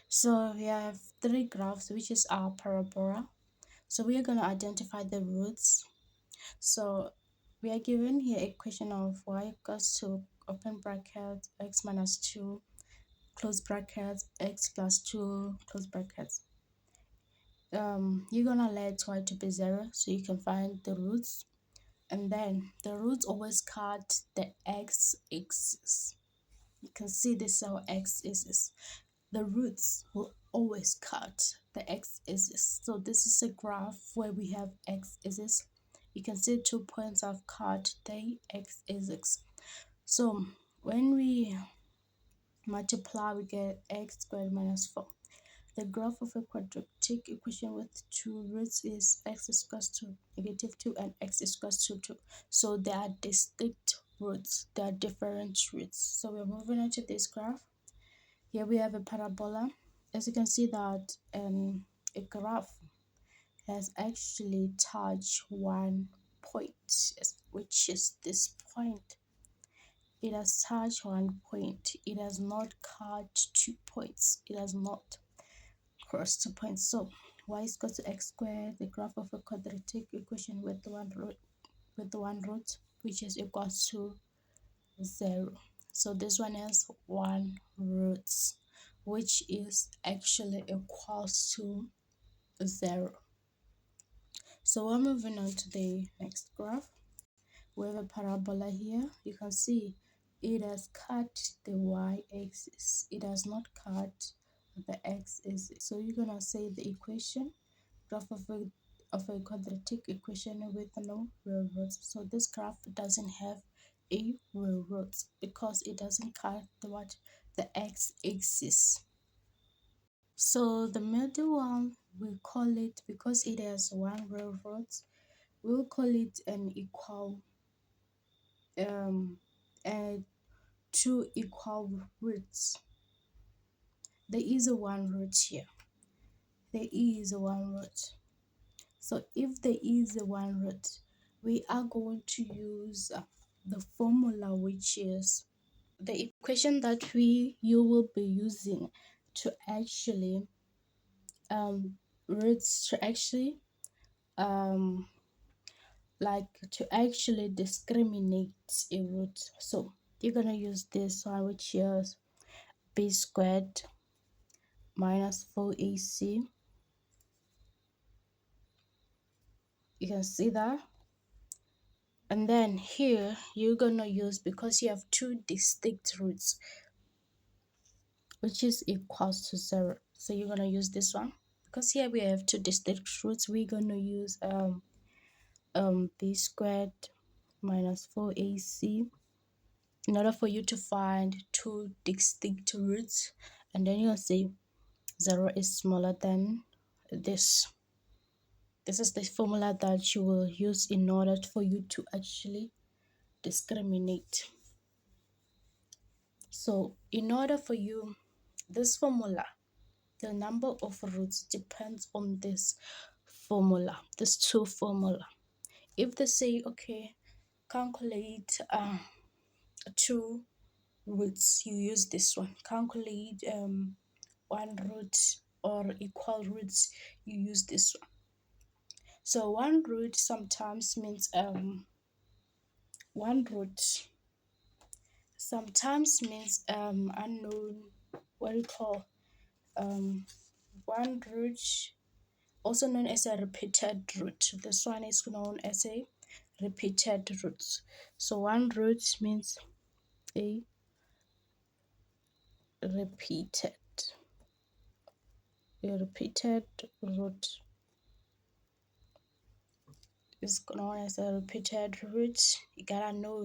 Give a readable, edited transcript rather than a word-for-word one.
So we have three graphs, which is our parabola. So we are going to identify the roots. So we are given here a equation of y equals to open bracket x minus 2 close brackets x plus 2 close brackets. You're gonna let y to be 0 so you can find the roots, and then the roots always cut the x-axis. You can see this is our x-axis. The roots will always cut the x-axis. So this is a graph where we have x-axis. You can see 2 points have cut the x-axis. So when we multiply, we get x squared minus 4. The graph of a quadratic equation with two roots is x is equals to -2 and x is equals to 2. So they are distinct roots. They are different roots. So we're moving on to this graph. Here we have a parabola. As you can see that a graph has actually touched one point, which is this point. It has touched one point. It has not cut 2 points. It has not crossed 2 points. So y is equal to x squared, the graph of a quadratic equation with one root, which is equals to 0. So this one has 1 root, which is actually equals to 0. So we're moving on to the next graph. We have a parabola here. You can see it has cut the y-axis. It has not cut the x-axis. So you're gonna say the equation, graph of a quadratic equation with no real roots. So this graph doesn't have a real root because it doesn't cut the x-axis. So the middle one, we call it, because it has one real root, we'll call it an equal and two equal roots. There is a one root here. There is a one root. So if there is a one root, we are going to use the formula, which is the equation that you will be using to actually roots to actually like to actually discriminate a root. So you're gonna use this one, which is b squared minus 4ac. You can see that. And then here you're gonna use, because you have two distinct roots, which is equals to 0. So you're gonna use this one. Because here we have two distinct roots, we're gonna use b squared minus 4ac in order for you to find two distinct roots, and then you'll say 0 is smaller than this. This is the formula that you will use in order for you to actually discriminate. So in order for you, this formula, the number of roots depends on this formula, this two formula. If they say, okay, calculate two roots, you use this one. Calculate one root or equal roots, you use this one. So one root sometimes means one root sometimes means unknown, what do you call one root, also known as a repeated root. This one is known as a repeated root. So one root means a repeated root is known as a repeated root. You gotta know.